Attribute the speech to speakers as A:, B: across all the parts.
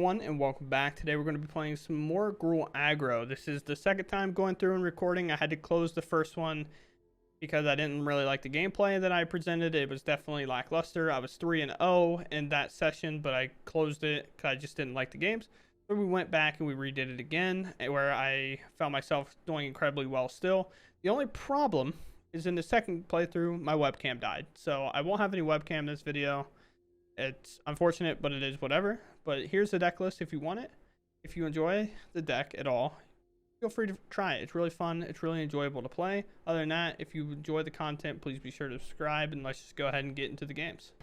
A: everyone, and welcome back. Today we're going to be playing some more Gruul Aggro. This is the second time going through and recording. I had to close the first one because I didn't really like the gameplay that I presented. It was definitely lackluster. I was 3-0 in that session, but I closed it because I just didn't like the games. So we went back and we redid it again, where I found myself doing incredibly well still. The only problem is in the second playthrough, my webcam died. So I won't have any webcam in this video. It's unfortunate, but it is whatever. But here's the deck list if you want it. If you enjoy the deck at all, feel free to try it. It's really fun. It's really enjoyable to play. Other than that, if you enjoy the content, please be sure to subscribe, and let's just go ahead and get into the games.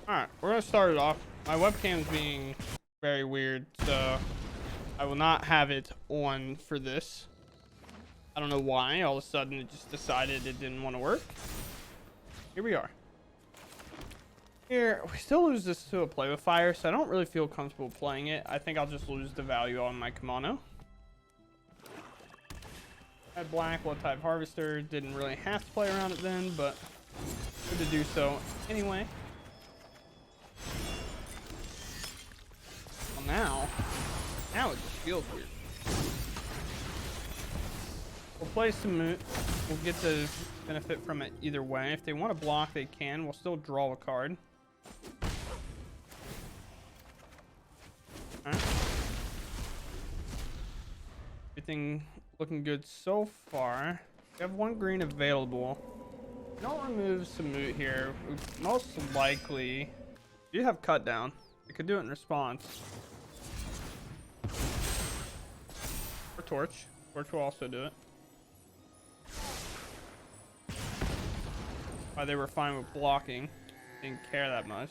A: Alright, we're going to start it off. My webcam is being very weird, so I will not have it on for this. I don't know why. All of a sudden, it just decided it didn't want to work. Here we are. Here, we still lose this to a play with fire, so I don't really feel comfortable playing it. I think I'll just lose the value on my kimono. Had black, what type harvester, didn't really have to play around it then, but good to do so anyway. Well, now it just feels weird. We'll play some moot. We'll get the benefit from it either way. If they want to block, they can. We'll still draw a card. All right. Everything looking good so far. We have one green available. Don't remove some moot here. We most likely do have cut down. We could do it in response. Or torch. Torch will also do it. Why they were fine with blocking. Didn't care that much.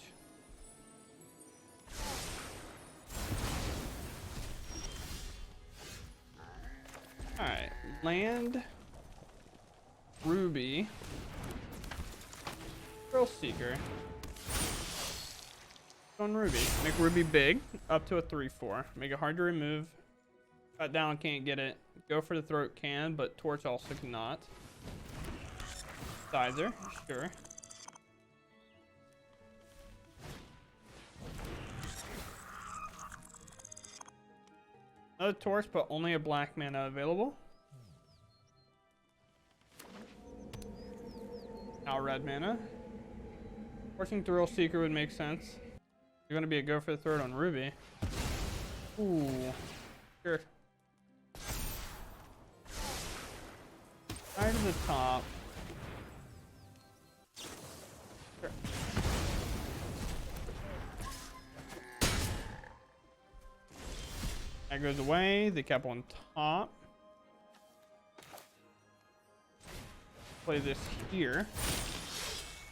A: Alright, land Ruby. Thrill Seeker. On Ruby. Make Ruby big, up to a 3/4. Make it hard to remove. Cut down, can't get it. Go for the throat can, but torch also cannot. Sizer, sure. Another torch, but only a black mana available. Now red mana. Forcing Thrill Seeker would make sense. You're gonna be a go for the throat on Ruby. Ooh, sure. Right to the top. Sure. That goes away. They kept on top. Play this here.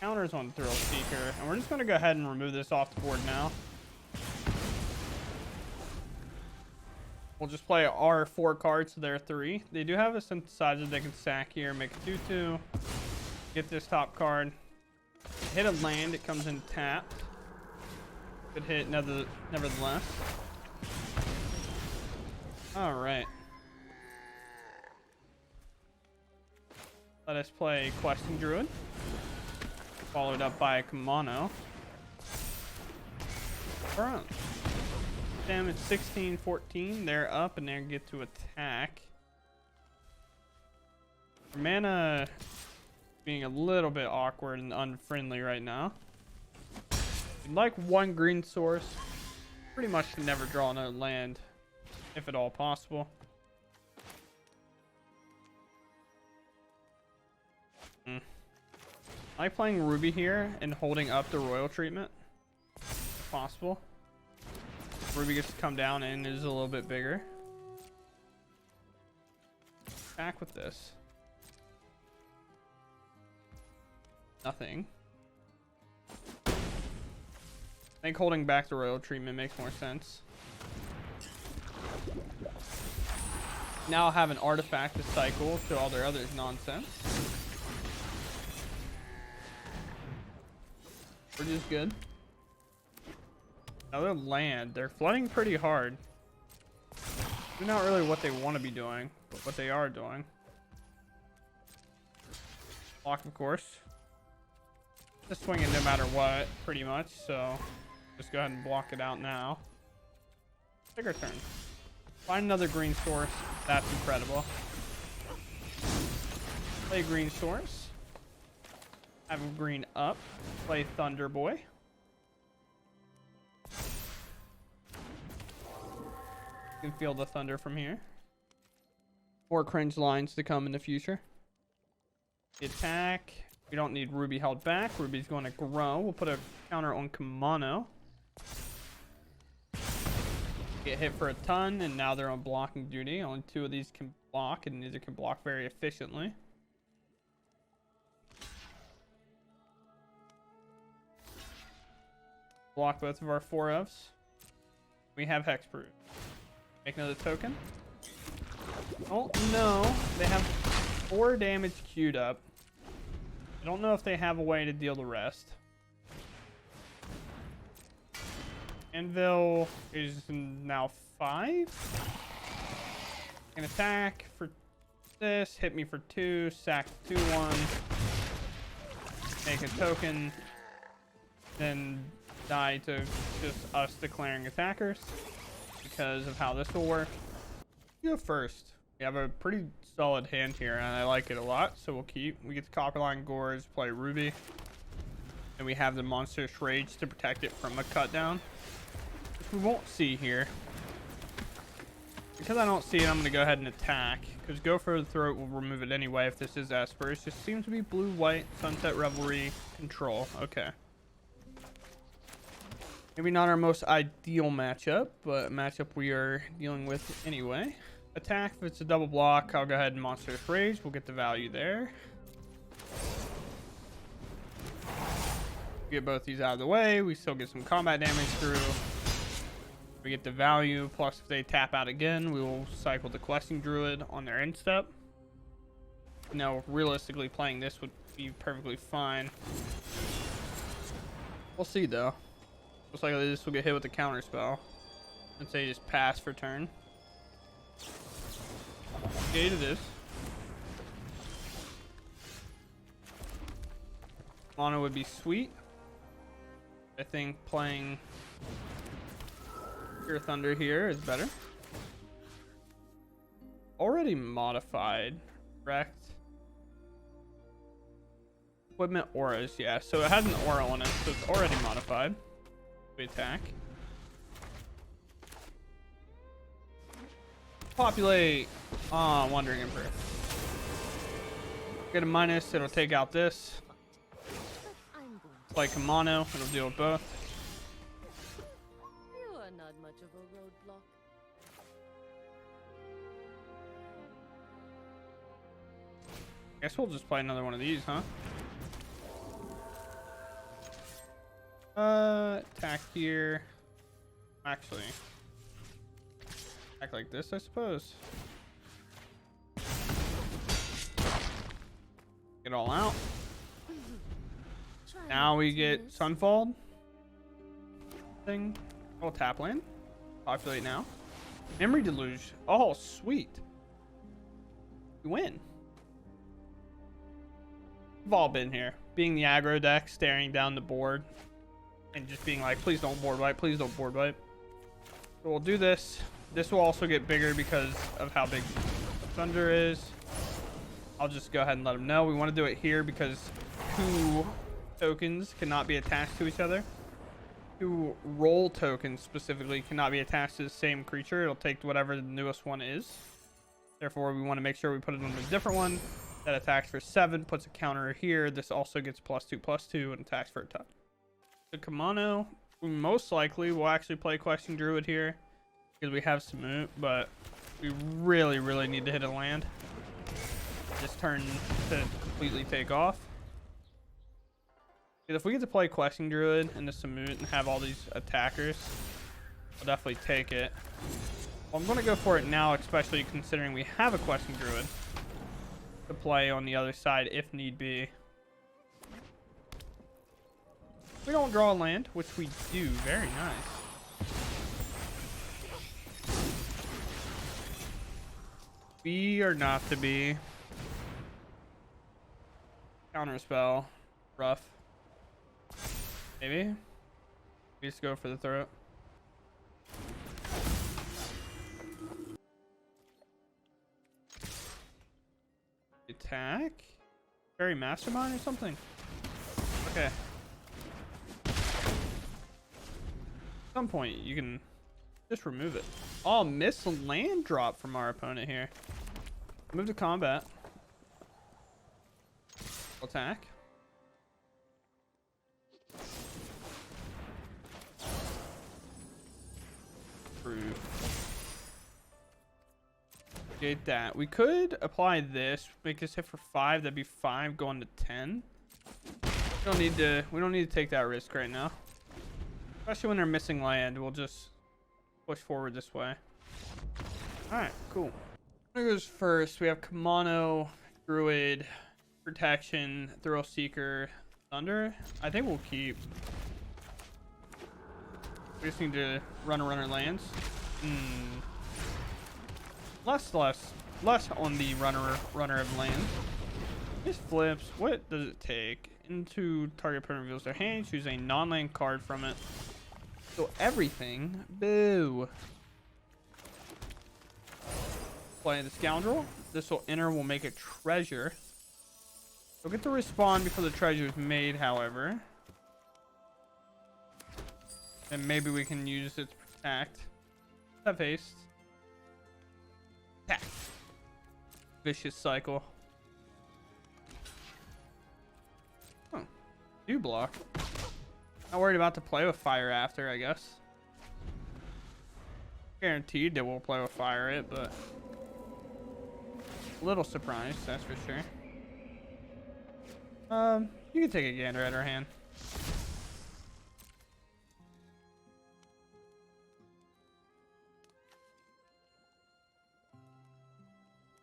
A: Counters on Thrill Seeker, and we're just going to go ahead and remove this off the board now. We'll just play our 4 cards to their 3. They do have a synthesizer they can sack here, make a 2/2, get this top card. Hit a land, it comes in tapped. Good hit, nevertheless. All right. Let us play Questing Druid. Followed up by a kimono. Burn. Damage 16-14. They're up and they get to attack. Mana being a little bit awkward and unfriendly right now. We'd like one green source. Pretty much can never draw another land, if at all possible. I like playing Ruby here and holding up the royal treatment, if possible. Ruby gets to come down and is a little bit bigger. Back with this. Nothing. I think holding back the royal treatment makes more sense. Now I'll have an artifact to cycle to all their other nonsense. Which is good. Another land. They're flooding pretty hard. They're not really what they want to be doing, but what they are doing. Block, of course. to swing it no matter what, pretty much. So just go ahead and block it out now. Take our turn. Find another green source. That's incredible. Play green source. Have a green up. Play Thunder Boy. You can feel the thunder from here. More cringe lines to come in the future. The attack. We don't need Ruby held back. Ruby's going to grow. We'll put a counter on Kamano. Get hit for a ton, and now they're on blocking duty. Only 2 of these can block, and neither can block very efficiently. Block both of our 4-ofs. We have Hexproof. Make another token. Oh no, they have 4 damage queued up. I don't know if they have a way to deal the rest. Anvil is now 5. Can attack for this, hit me for 2, sack 2/1, make a token, then die to just us declaring attackers because of how this will work. You go first. We have a pretty solid hand here, and I like it a lot, so we'll keep. We get the Copperline Gorge, play Ruby, and we have the Monstrous Rage to protect it from a cut down, which we won't see here. Because I don't see it, I'm going to go ahead and attack, because Go for the Throat will remove it anyway if this is Esper. It just seems to be blue-white, Sunset Revelry, control. Okay. Maybe not our most ideal matchup, but a matchup we are dealing with anyway. Attack, if it's a double block, I'll go ahead and Monstrous Rage. We'll get the value there. Get both these out of the way. We still get some combat damage through. We get the value, plus if they tap out again, we will cycle the Questing Druid on their end step. Now, realistically, playing this would be perfectly fine. We'll see, though. Looks like this will get hit with a counter spell. Let's say just pass for turn. Okay to this. Mono would be sweet. I think playing Pure Thunder here is better. Already modified, correct? Equipment auras, yeah. So it has an aura on it, so it's already modified. We attack. Populate. Ah, Wandering Emperor. Get a minus, it'll take out this. Like a mono, it'll deal with both.
B: You are not much of a roadblock.
A: Guess we'll just play another one of these, huh? Attack here. Actually, act like this, I suppose. Get all out. Now we get Sunfall thing. Oh, tap land. Populate now. Memory Deluge. Oh, sweet. We win. We've all been here. Being the aggro deck, staring down the board, and just being like, please don't board wipe, please don't board wipe. So we'll do this. This will also get bigger because of how big Thunder is. I'll just go ahead and let them know. We want to do it here because 2 tokens cannot be attached to each other. 2 roll tokens specifically cannot be attached to the same creature. It'll take whatever the newest one is. Therefore, we want to make sure we put it on a different one that attacks for 7, puts a counter here. This also gets +2/+2 and attacks for a ton. The Kamano, we most likely will actually play Questing Druid here because we have Samut, but we really, really need to hit a land this turn to completely take off. If we get to play Questing Druid and the Samut and have all these attackers, I'll definitely take it. Well, I'm going to go for it now, especially considering we have a Questing Druid to play on the other side if need be. We don't draw a land, which we do. Very nice. Be or not to be. Counterspell. Rough. Maybe. We just go for the throat. Attack? Fairy Mastermind or something? Okay. At some point, you can just remove it. Oh, miss land drop from our opponent here. Move to combat. Attack. Get that. We could apply this, make this hit for 5. That'd be 5 going to 10. We don't need to take that risk right now. Especially when they're missing land. We'll just push forward this way. Alright, cool. Who goes first? We have Kamano, Druid, Protection, Thrill Seeker, Thunder. I think we'll keep. We just need to run our lands. Less on the runner of lands. This flips. What does it take? Into target opponent reveals their hand. Choose a non-land card from it. So everything. Boo. Play the Scoundrel. This will enter. Will make a treasure. We'll get to respawn before the treasure is made. However, and maybe we can use it to protect. Have haste. Attack. Vicious cycle. Oh, do block. Not worried about to play with fire after, I guess. Guaranteed that we'll play with fire it, but a little surprised, that's for sure. You can take a gander at our hand.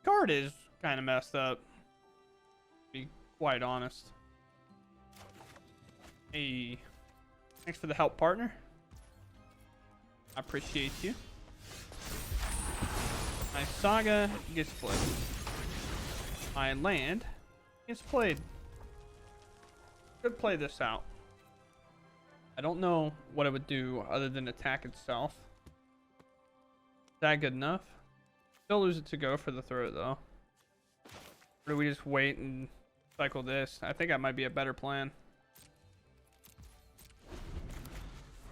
A: Card is kind of messed up, to be quite honest. Hey, thanks for the help, partner. I appreciate you. My Saga gets played. My land gets played. Could play this out. I don't know what it would do other than attack itself. Is that good enough? Still lose it to go for the throat though. Or do we just wait and cycle this? I think that might be a better plan.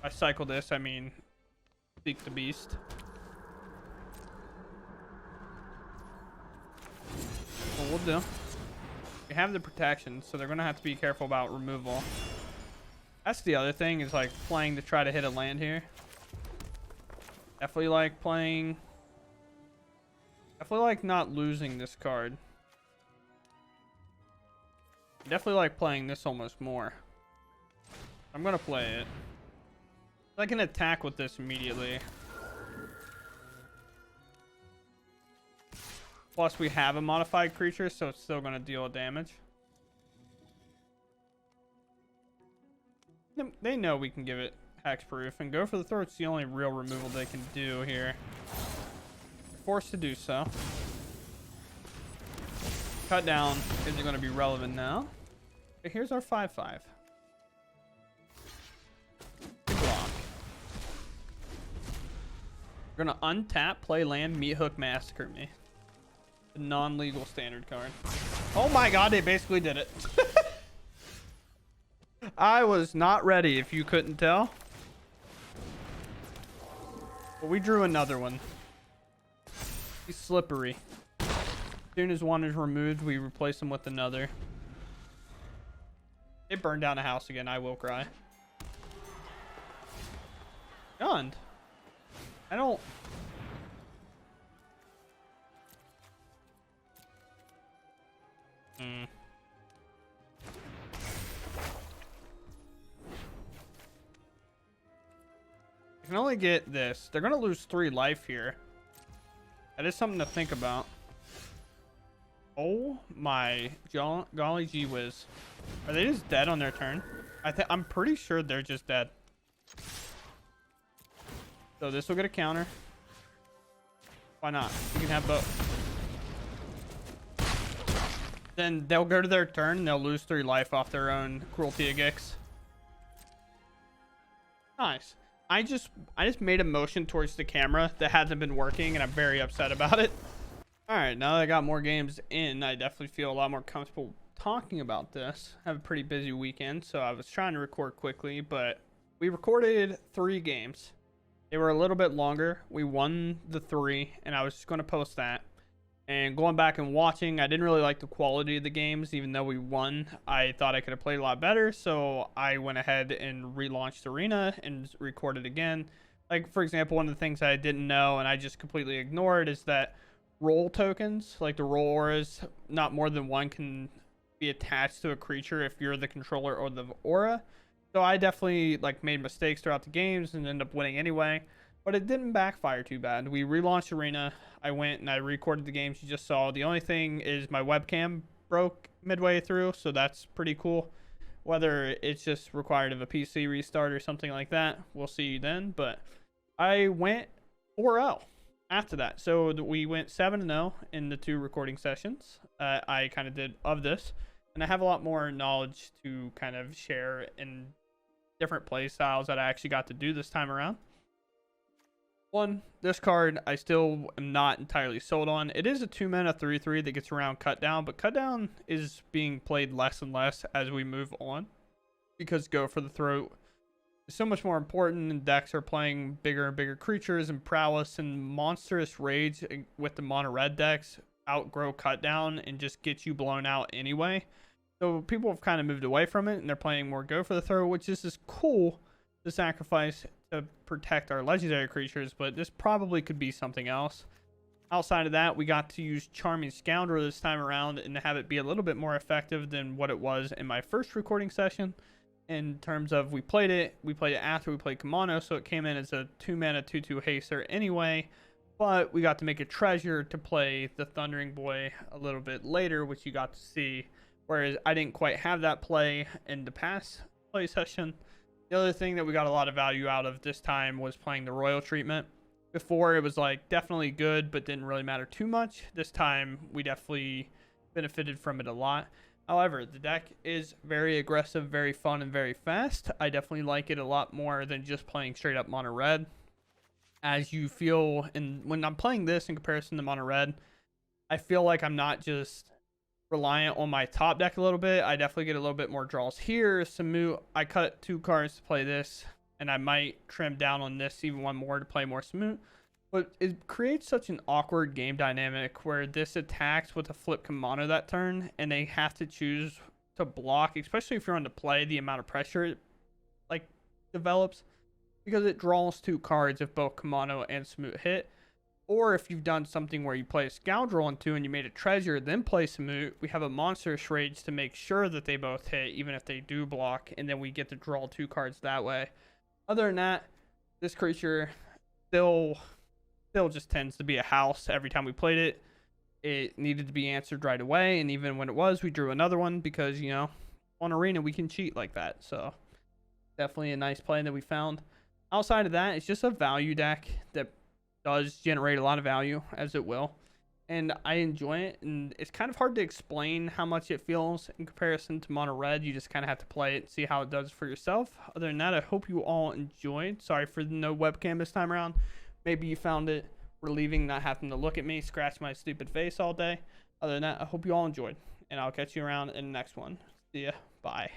A: I cycle this, I mean Seek the Beast. What we'll do. We have the protection, so they're gonna have to be careful about removal. That's the other thing, is like playing to try to hit a land here. Definitely like playing. Definitely like not losing this card. Definitely like playing this almost more. I'm gonna play it. I can attack with this immediately. Plus we have a modified creature, so it's still gonna deal damage. They know we can give it hexproof, and go for the throat. It's the only real removal they can do here. Forced to do so. Cut down isn't going to be relevant now. Okay, here's our 5/5. Block. We're going to untap, play land, meat hook, massacre me. The non-legal standard card. Oh my god, they basically did it. I was not ready, if you couldn't tell. But we drew another one. He's slippery. As soon as one is removed, we replace him with another. It burned down a house again. I will cry. Gunned. I don't. I can only get this. They're gonna lose 3 life here. That is something to think about. Oh my golly gee whiz. Are they just dead on their turn? I'm pretty sure they're just dead. So this will get a counter. Why not? We can have both. Then they'll go to their turn and they'll lose 3 life off their own Cruelty of Gix. Nice. I just made a motion towards the camera that hasn't been working, and I'm very upset about it. All right, now that I got more games in, I definitely feel a lot more comfortable talking about this. I have a pretty busy weekend, so I was trying to record quickly, but we recorded 3 games. They were a little bit longer. We won the 3, and I was just going to post that. And going back and watching, I didn't really like the quality of the games, even though we won. I thought I could have played a lot better, so I went ahead and relaunched Arena and recorded again. Like, for example, one of the things I didn't know and I just completely ignored is that role tokens, like the role auras, not more than one can be attached to a creature if you're the controller or the aura. So I definitely made mistakes throughout the games and ended up winning anyway. But it didn't backfire too bad. We relaunched Arena. I went and I recorded the games you just saw. The only thing is my webcam broke midway through, so that's pretty cool. Whether it's just required of a PC restart or something like that, we'll see then. But I went 4-0 after that. So we went 7-0 in the 2 recording sessions. I kind of did of this. And I have a lot more knowledge to kind of share in different play styles that I actually got to do this time around. This card I still am not entirely sold on. It is a 2-mana 3/3 that gets around cut down, but cut down is being played less and less as we move on because Go for the Throat is so much more important, and decks are playing bigger and bigger creatures, and prowess and monstrous rage with the mono red decks outgrow cut down and just get you blown out anyway. So people have kind of moved away from it, and they're playing more Go for the Throat, which is cool to sacrifice to protect our legendary creatures, but this probably could be something else. Outside of that, we got to use Charming Scoundrel this time around and have it be a little bit more effective than what it was in my first recording session. In terms of we played it after we played Kamano, so it came in as a 2-mana 2/2 haster anyway, but we got to make a treasure to play the Thundering Boy a little bit later, which you got to see, whereas I didn't quite have that play in the past play session. The other thing that we got a lot of value out of this time was playing the Royal treatment. Before, it was definitely good, but didn't really matter too much. This time, we definitely benefited from it a lot. However, the deck is very aggressive, very fun, and very fast. I definitely like it a lot more than just playing straight up mono red. As you feel, and when I'm playing this in comparison to mono red, I feel like I'm not just reliant on my top deck a little bit. I definitely get a little bit more draws here. Samut, I cut 2 cards to play this, and I might trim down on this even one more to play more Samut. But it creates such an awkward game dynamic where this attacks with a flip Kamano that turn, and they have to choose to block, especially if you're on the play, the amount of pressure it develops, because it draws 2 cards if both Kamano and Samut hit. Or if you've done something where you play a Scoundrel on 2 and you made a treasure, then play Samut, we have a Monstrous Rage to make sure that they both hit, even if they do block, and then we get to draw 2 cards that way. Other than that, this creature still just tends to be a house every time we played it. It needed to be answered right away, and even when it was, we drew another one because, on Arena we can cheat like that. So definitely a nice play that we found. Outside of that, it's just a value deck that does generate a lot of value, as it will, and I enjoy it, and it's kind of hard to explain how much it feels in comparison to mono red. You just kind of have to play it and see how it does for yourself. Other than that, I hope you all enjoyed. Sorry for no webcam this time around. Maybe you found it relieving not having to look at me scratch my stupid face all day. Other than that, I hope you all enjoyed, and I'll catch you around in the next one. See ya. Bye.